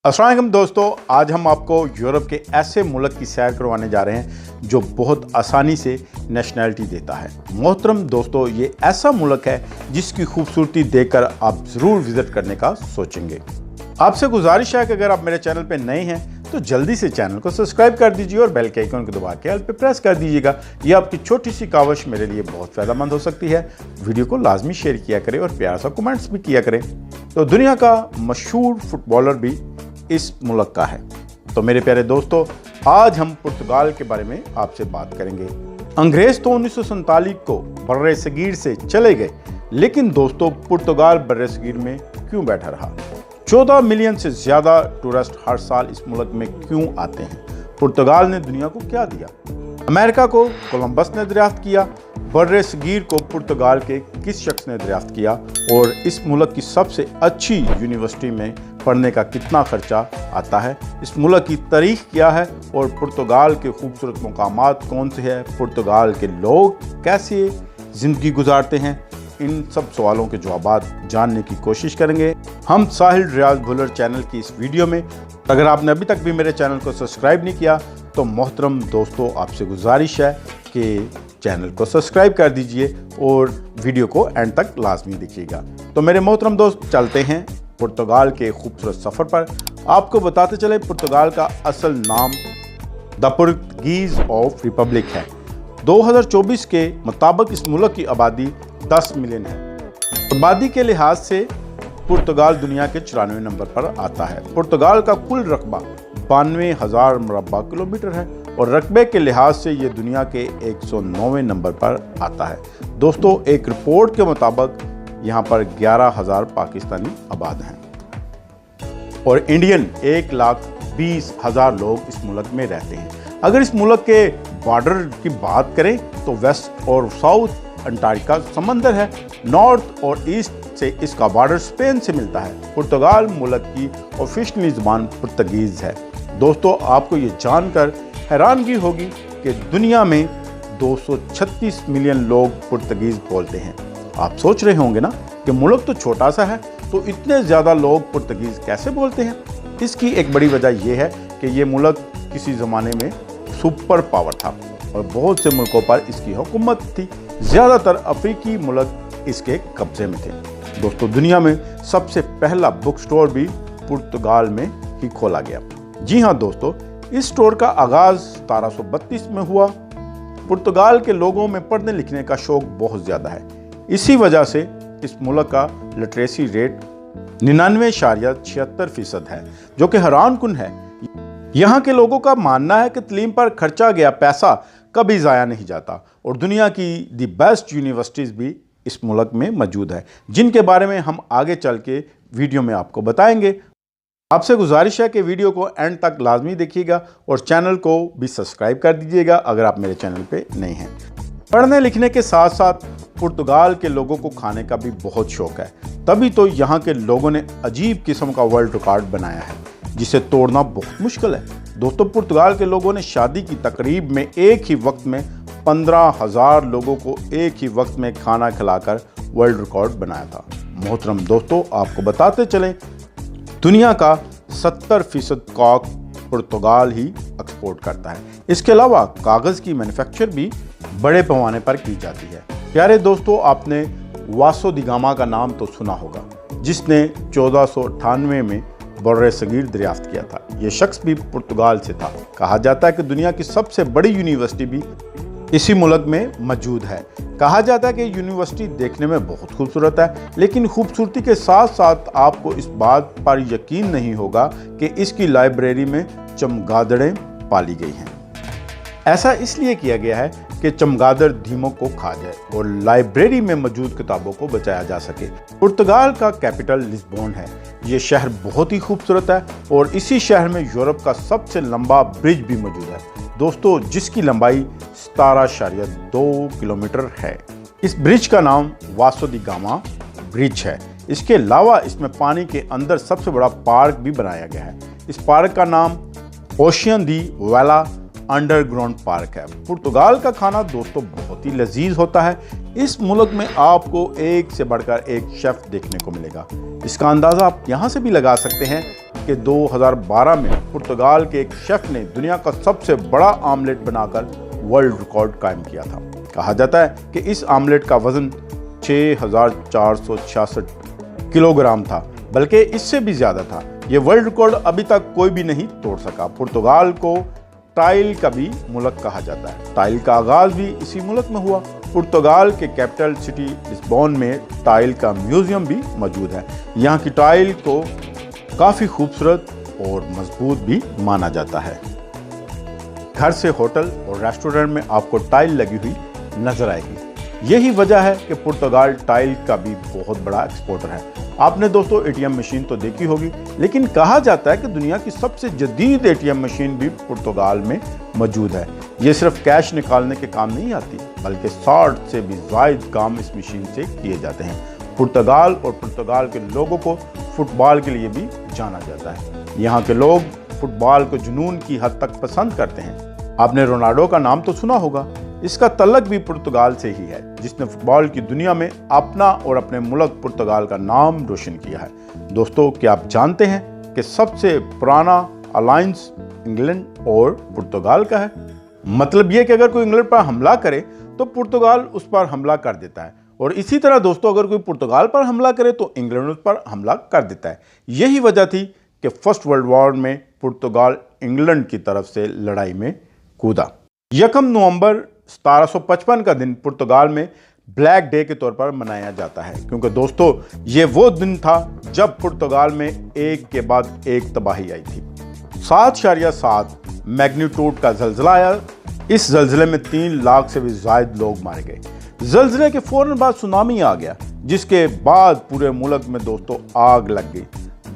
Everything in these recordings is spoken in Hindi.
अस्सलाम वालेकुम दोस्तों, आज हम आपको यूरोप के ऐसे मुल्क की सैर करवाने जा रहे हैं जो बहुत आसानी से नेशनैलिटी देता है। मोहतरम दोस्तों, ये ऐसा मुल्क है जिसकी खूबसूरती देखकर आप ज़रूर विज़िट करने का सोचेंगे। आपसे गुजारिश है कि अगर आप मेरे चैनल पर नए हैं तो जल्दी से चैनल को सब्सक्राइब कर दीजिए और बेल के आइकन को दबा के ऑल पे प्रेस कर दीजिएगा। ये आपकी छोटी सी काविश मेरे लिए बहुत फ़ायदेमंद हो सकती है। वीडियो को लाजमी शेयर किया करें और प्यारा सा कमेंट्स भी किया करें। तो दुनिया का मशहूर फुटबॉलर भी इस मुल्क का है। तो मेरे प्यारे दोस्तों, आज हम पुर्तगाल के बारे में आपसे बात करेंगे। अंग्रेज तो 1947 को बर्रे सगीर से चले गए, लेकिन दोस्तों पुर्तगाल बर्रे सगीर में क्यों बैठा रहा? 14 मिलियन से ज़्यादा टूरिस्ट हर साल इस मुल्क में क्यों आते हैं? पुर्तगाल ने दुनिया को क्या दिया? अमेरिका को कोलंबस ने दरियाफ्त किया, बर्रे सगीर को पुर्तगाल के किस शख्स ने दरियाफ्त किया, और इस मुल्क की सबसे अच्छी यूनिवर्सिटी में पढ़ने का कितना खर्चा आता है? इस मुल्क की तारीख क्या है और पुर्तगाल के खूबसूरत मकामात कौन से हैं? पुर्तगाल के लोग कैसे ज़िंदगी गुजारते हैं? इन सब सवालों के जवाब जानने की कोशिश करेंगे हम साहिल रियाज भुल्लर चैनल की इस वीडियो में। अगर आपने अभी तक भी मेरे चैनल को सब्सक्राइब नहीं किया तो मोहतरम दोस्तों, आपसे गुजारिश है कि चैनल को सब्सक्राइब कर दीजिए और वीडियो को एंड तक लाजमी देखिएगा। तो मेरे मोहतरम दोस्त, चलते हैं पुर्तगाल के खूबसूरत सफ़र पर। आपको बताते चले, पुर्तगाल का असल नाम द पुर्तगीज ऑफ रिपब्लिक है। 2024 के मुताबिक इस मुल्क की आबादी 10 मिलियन है। आबादी के लिहाज से पुर्तगाल दुनिया के 94 नंबर पर आता है। पुर्तगाल का कुल रकबा 92,000 मुरब्बा किलोमीटर है और रकबे के लिहाज से ये दुनिया के 109वें नंबर पर आता है। दोस्तों, एक रिपोर्ट के मुताबिक यहाँ पर 11,000 पाकिस्तानी आबाद हैं और इंडियन 1,20,000 लोग इस मुल्क में रहते हैं। अगर इस मुल्क के बॉर्डर की बात करें तो वेस्ट और साउथ अंटार्कटिका समंदर है। नॉर्थ और ईस्ट से इसका बॉर्डर स्पेन से मिलता है। पुर्तगाल मुल्क की ऑफिशियल ज़बान पुर्तगीज़ है। दोस्तों, आपको ये जानकर हैरानगी होगी कि दुनिया में 236 मिलियन लोग पुर्तगीज़ बोलते हैं। आप सोच रहे होंगे ना कि मुल्क तो छोटा सा है, तो इतने ज़्यादा लोग पुर्तगीज़ कैसे बोलते हैं? इसकी एक बड़ी वजह यह है कि ये मुल्क किसी ज़माने में सुपर पावर था और बहुत से मुल्कों पर इसकी हुकूमत थी। ज़्यादातर अफ्रीकी मुल्क इसके कब्ज़े में थे। दोस्तों, दुनिया में सबसे पहला बुक स्टोर भी पुर्तगाल में ही खोला गया। जी हाँ दोस्तों, इस स्टोर का आगाज़ 1732 में हुआ। पुर्तगाल के लोगों में पढ़ने लिखने का शौक बहुत ज़्यादा है। इसी वजह से इस मुल्क का लिटरेसी रेट 99.76% है, जो कि हैरानकुन है। यहाँ के लोगों का मानना है कि तालीम पर खर्चा गया पैसा कभी ज़ाया नहीं जाता और दुनिया की दी बेस्ट यूनिवर्सिटीज़ भी इस मुल्क में मौजूद है, जिनके बारे में हम आगे चल के वीडियो में आपको बताएंगे। आपसे गुजारिश है कि वीडियो को एंड तक लाजमी देखिएगा और चैनल को भी सब्सक्राइब कर दीजिएगा अगर आप मेरे चैनल पे नए हैं। पढ़ने लिखने के साथ साथ पुर्तगाल के लोगों को खाने का भी बहुत शौक है, तभी तो यहाँ के लोगों ने अजीब किस्म का वर्ल्ड रिकॉर्ड बनाया है जिसे तोड़ना बहुत मुश्किल है। दोस्तों, पुर्तगाल के लोगों ने शादी की तकरीब में एक ही वक्त में 15,000 लोगों को एक ही वक्त में खाना खिलाकर वर्ल्ड रिकॉर्ड बनाया था। मोहतरम दोस्तों, आपको बताते चलें, दुनिया का 70% कॉक पुर्तगाल ही एक्सपोर्ट करता है। इसके अलावा कागज़ की मैन्युफैक्चर भी बड़े पैमाने पर की जाती है। प्यारे दोस्तों, आपने वासो दी गामा का नाम तो सुना होगा, जिसने 1498 में बर्रे सगीर दरियाफ्त किया था। ये शख्स भी पुर्तगाल से था। कहा जाता है कि दुनिया की सबसे बड़ी यूनिवर्सिटी भी इसी मुल्क में मौजूद है। कहा जाता है कि यूनिवर्सिटी देखने में बहुत खूबसूरत है, लेकिन खूबसूरती के साथ साथ आपको इस बात पर यकीन नहीं होगा कि इसकी लाइब्रेरी में चमगादड़ें पाली गई हैं। ऐसा इसलिए किया गया है कि चमगादड़ धीमों को खा जाए और लाइब्रेरी में मौजूद किताबों को बचाया जा सके। पुर्तगाल का कैपिटल लिस्बोन है। ये शहर बहुत ही खूबसूरत है और इसी शहर में यूरोप का सबसे लंबा ब्रिज भी मौजूद है दोस्तों, जिसकी लंबाई 17.2 किलोमीटर है। इस ब्रिज का नाम वासो दी गामा ब्रिज है। इसके अलावा इसमें पानी के अंदर सबसे बड़ा पार्क भी बनाया गया है। इस पार्क का नाम ओशियन दी वेला अंडरग्राउंड पार्क है। पुर्तगाल का खाना दोस्तों बहुत ही लजीज होता है। इस मुल्क में आपको एक से बढ़कर एक शेफ देखने को मिलेगा। इसका अंदाज़ा आप यहाँ से भी लगा सकते हैं कि 2012 में पुर्तगाल के एक शेफ ने दुनिया का सबसे बड़ा आमलेट बनाकर वर्ल्ड रिकॉर्ड कायम किया था। कहा जाता है कि इस आमलेट का वजन 6,466 किलोग्राम था, बल्कि इससे भी ज़्यादा था। ये वर्ल्ड रिकॉर्ड अभी तक कोई भी नहीं तोड़ सका। पुर्तगाल को टाइल का भी मुल्क कहा जाता है। टाइल का आगाज़ भी इसी मुल्क में हुआ। पुर्तगाल के कैपिटल सिटी लिस्बोन में टाइल का म्यूज़ियम भी मौजूद है। यहाँ की टाइल को काफ़ी खूबसूरत और मजबूत भी माना जाता है। घर से होटल और रेस्टोरेंट में आपको टाइल लगी हुई नजर आएगी। यही वजह है कि पुर्तगाल टाइल का भी बहुत बड़ा एक्सपोर्टर है। आपने दोस्तों एटीएम मशीन तो देखी होगी, लेकिन कहा जाता है कि दुनिया की सबसे जदीद एटीएम मशीन भी पुर्तगाल में मौजूद है। ये सिर्फ कैश निकालने के काम नहीं आती, बल्कि 60 से भी ज़ायद काम इस मशीन से किए जाते हैं। पुर्तगाल और पुर्तगाल के लोगों को फुटबॉल के लिए भी जाना जाता है। यहाँ के लोग फुटबॉल को जुनून की हद तक पसंद करते हैं। आपने रोनाल्डो का नाम तो सुना होगा। इसका तल्लक भी पुर्तगाल से ही है, जिसने फुटबॉल की दुनिया में अपना और अपने मुल्क पुर्तगाल का नाम रोशन किया है। दोस्तों, क्या आप जानते हैं कि सबसे पुराना अलायंस इंग्लैंड और पुर्तगाल का है? मतलब ये कि अगर कोई इंग्लैंड पर हमला करे तो पुर्तगाल उस पर हमला कर देता है, और इसी तरह दोस्तों अगर कोई पुर्तगाल पर हमला करे तो इंग्लैंड उस पर हमला कर देता है। यही वजह थी कि फर्स्ट वर्ल्ड वॉर में पुर्तगाल इंग्लैंड की तरफ से लड़ाई में कूदा। 1 नवंबर 1755 का दिन पुर्तगाल में ब्लैक डे के तौर पर मनाया जाता है, क्योंकि दोस्तों ये वो दिन था जब पुर्तगाल में एक के बाद एक तबाही आई थी। 7.7 मैग्नीट्यूड का जल्जला आया। इस जल्जले में 3 लाख से भी ज़ायद लोग मारे गए। जल्जले के फौरन बाद सुनामी आ गया, जिसके बाद पूरे मुल्क में दोस्तों आग लग गई।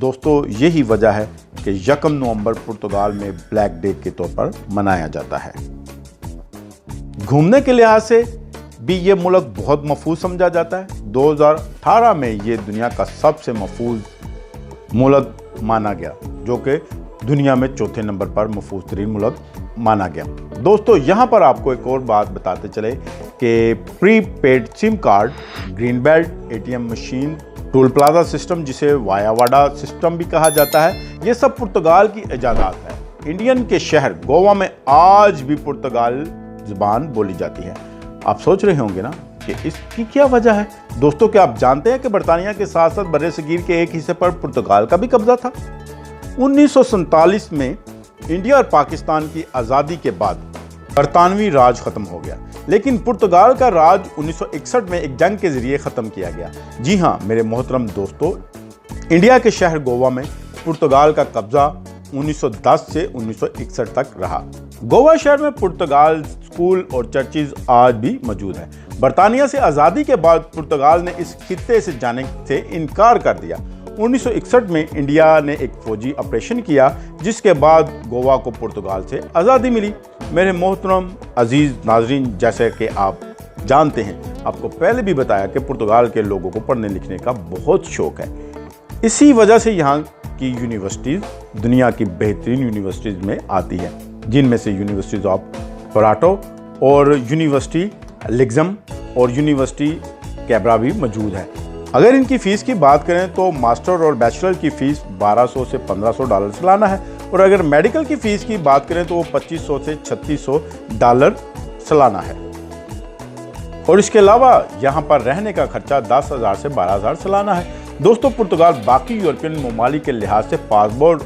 दोस्तों यही वजह है कि 1 नवंबर पुर्तगाल में ब्लैक डे के तौर पर मनाया जाता है। घूमने के लिहाज से भी ये मुल्क बहुत महफूज समझा जाता है। 2018 में ये दुनिया का सबसे महफूज मुल्क माना गया, जो कि दुनिया में 4थे नंबर पर महफूज तरीन मुल्क माना गया। दोस्तों यहाँ पर आपको एक और बात बताते चले कि prepaid SIM card, green belt, ATM machine, toll plaza system जिसे वायावाडा सिस्टम भी कहा जाता है, ये सब पुर्तगाल की इजादात है। इंडियन के शहर गोवा में आज भी पुर्तगाल ज़ुबान बोली जाती है। आप सोच रहे होंगे ना कि इसकी क्या वजह है। दोस्तों, क्या आप जानते हैं कि बरतानिया के साथ साथ बर्रे सगीर के एक हिस्से पर पुर्तगाल का भी कब्जा था। 1947 में इंडिया और पाकिस्तान की आज़ादी के बाद बरतानवी राज खत्म हो गया, लेकिन पुर्तगाल का राज 1961 में एक जंग के जरिए ख़त्म किया गया। जी हाँ मेरे मोहतरम दोस्तों, इंडिया के शहर गोवा में पुर्तगाल का कब्जा 1910 से 1961 तक रहा। गोवा शहर में पुर्तगाल स्कूल और चर्चिज आज भी मौजूद है। बरतानिया से आज़ादी के बाद पुर्तगाल ने इस खित्ते से जाने से इनकार कर दिया। 1961 में इंडिया ने एक फौजी ऑपरेशन किया, जिसके बाद गोवा को पुर्तगाल से आज़ादी मिली। मेरे मोहतरम अजीज़ नाजरीन, जैसे कि आप जानते हैं, आपको पहले भी बताया कि पुर्तगाल के लोगों को पढ़ने लिखने का बहुत शौक़ है। इसी वजह से यहाँ की यूनिवर्सिटीज़ दुनिया की बेहतरीन यूनिवर्सिटीज़ में आती है, जिनमें से यूनिवर्सिटीज़ ऑफ पोर्टो और यूनिवर्सिटी लिग्ज़म और यूनिवर्सिटी कैब्रा भी मौजूद है। अगर इनकी फ़ीस की बात करें तो मास्टर और बैचलर की फ़ीस $1200 से $1500 सालाना है, और अगर मेडिकल की फ़ीस की बात करें तो वो $2500 से $3600 सालाना है। और इसके अलावा यहाँ पर रहने का खर्चा 10,000 से 12,000 सालाना है। दोस्तों, पुर्तगाल बाकी यूरोपियन ममालिक के लिहाज से पासपोर्ट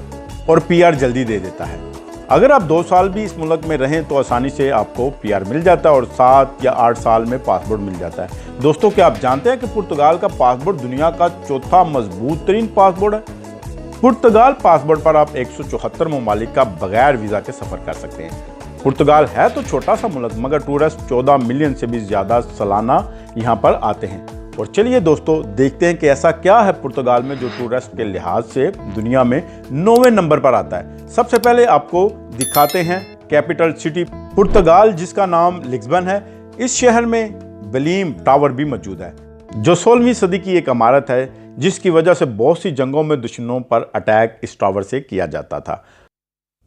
और पीआर जल्दी दे देता है। अगर आप 2 साल भी इस मुल्क में रहें तो आसानी से आपको पीआर मिल जाता है, और 7 या 8 साल में पासपोर्ट मिल जाता है। दोस्तों, क्या आप जानते हैं कि पुर्तगाल का पासपोर्ट दुनिया का 4था मजबूत तरीन पासपोर्ट है। पुर्तगाल पासपोर्ट पर आप 174 ममालिक का बगैर वीज़ा के सफ़र कर सकते हैं। पुर्तगाल है तो छोटा सा मुल्क, मगर टूरिस्ट 14 मिलियन से भी ज़्यादा सालाना यहाँ पर आते हैं। और चलिए दोस्तों, देखते हैं कि ऐसा क्या है पुर्तगाल में जो टूरिस्ट के लिहाज से दुनिया में 9वें नंबर पर आता है। सबसे पहले आपको दिखाते हैं कैपिटल सिटी पुर्तगाल, जिसका नाम लिस्बन है। इस शहर में बेलीम टावर भी मौजूद है, जो 16वीं सदी की एक इमारत है, जिसकी वजह से बहुत सी जंगों में दुश्मनों पर अटैक इस टावर से किया जाता था।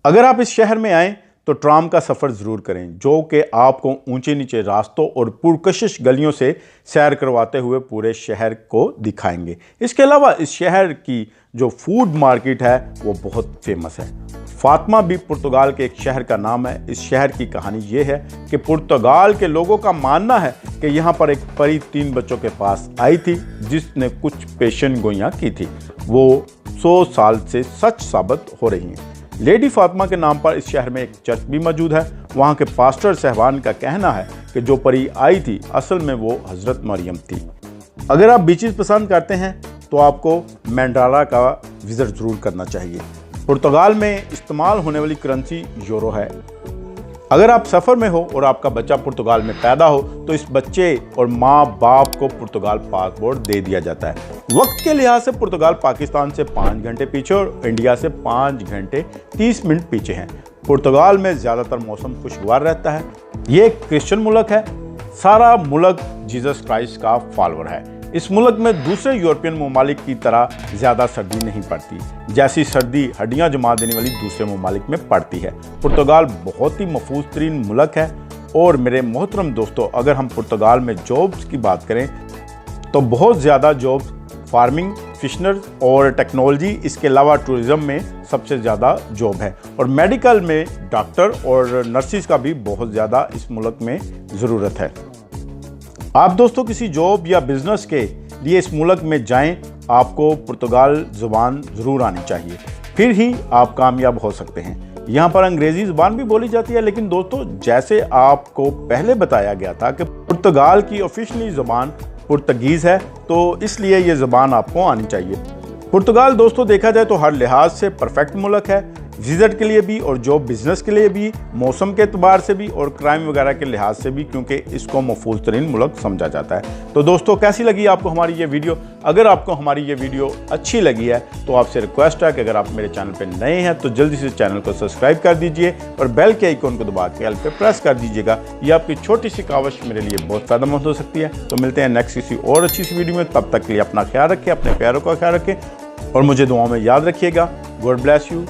अगर आप इस शहर में आएँ तो तो ट्राम का सफ़र ज़रूर करें, जो कि आपको ऊंचे नीचे रास्तों और पुरकशिश गलियों से सैर करवाते हुए पूरे शहर को दिखाएंगे। इसके अलावा इस शहर की जो फूड मार्केट है वो बहुत फेमस है। फातिमा भी पुर्तगाल के एक शहर का नाम है। इस शहर की कहानी ये है कि पुर्तगाल के लोगों का मानना है कि यहाँ पर एक परी 3 बच्चों के पास आई थी जिसने कुछ पेशन गोइयाँ की थी। वो 100 साल से सच साबित हो रही हैं। लेडी फातिमा के नाम पर इस शहर में एक चर्च भी मौजूद है। वहाँ के पास्टर साहबान का कहना है कि जो परी आई थी असल में वो हज़रत मरियम थी। अगर आप बीचेस पसंद करते हैं तो आपको मैंड्राला का विज़िट ज़रूर करना चाहिए। पुर्तगाल में इस्तेमाल होने वाली करेंसी यूरो है। अगर आप सफ़र में हो और आपका बच्चा पुर्तगाल में पैदा हो तो इस बच्चे और माँ बाप को पुर्तगाल पासपोर्ट दे दिया जाता है। वक्त के लिहाज से पुर्तगाल पाकिस्तान से 5 घंटे पीछे और इंडिया से 5 घंटे 30 मिनट पीछे हैं। पुर्तगाल में ज़्यादातर मौसम खुशगवार रहता है। ये एक क्रिश्चियन मुल्क है। सारा मुल्क जीसस क्राइस्ट का फॉलोअर है। इस मुल्क में दूसरे यूरोपियन ममालिक की तरह ज़्यादा सर्दी नहीं पड़ती, जैसी सर्दी हड्डियां जमा देने वाली दूसरे ममालिक में पड़ती है। पुर्तगाल बहुत ही महफूज तरीन मुल्क है। और मेरे मोहतरम दोस्तों, अगर हम पुर्तगाल में जॉब्स की बात करें तो बहुत ज़्यादा जॉब्स फार्मिंग, फिशनर और टेक्नोलॉजी, इसके अलावा टूरिज़म में सबसे ज़्यादा जॉब है। और मेडिकल में डॉक्टर और नर्सिस का भी बहुत ज़्यादा इस मुल्क में ज़रूरत है। आप दोस्तों किसी जॉब या बिजनेस के लिए इस मुल्क में जाएं, आपको पुर्तगाल ज़ुबान ज़रूर आनी चाहिए, फिर ही आप कामयाब हो सकते हैं। यहाँ पर अंग्रेज़ी ज़ुबान भी बोली जाती है, लेकिन दोस्तों जैसे आपको पहले बताया गया था कि पुर्तगाल की ऑफिशियली ज़ुबान पुर्तगीज़ है, तो इसलिए ये ज़ुबान आपको आनी चाहिए। पुर्तगाल दोस्तों देखा जाए तो हर लिहाज से परफेक्ट मुल्क है, विज़िट के लिए भी और जॉब बिजनेस के लिए भी, मौसम के एतबार से भी और क्राइम वगैरह के लिहाज से भी, क्योंकि इसको महफूज तरीन मुल्क समझा जाता है। तो दोस्तों कैसी लगी आपको हमारी ये वीडियो? अगर आपको हमारी ये वीडियो अच्छी लगी है तो आपसे रिक्वेस्ट है कि अगर आप मेरे चैनल पर नए हैं तो जल्दी से चैनल को सब्सक्राइब कर दीजिए और बेल के आइकॉन को दबा के ऑल पे प्रेस कर दीजिएगा। ये आपकी छोटी सी काविश मेरे लिए बहुत फ़ायदेमंद हो सकती है। तो मिलते हैं नेक्स्ट किसी और अच्छी सी वीडियो में। तब तक के लिए अपना ख्याल रखें, अपने प्यारों का ख्याल रखें और मुझे दुआओं में याद रखिएगा। God bless you.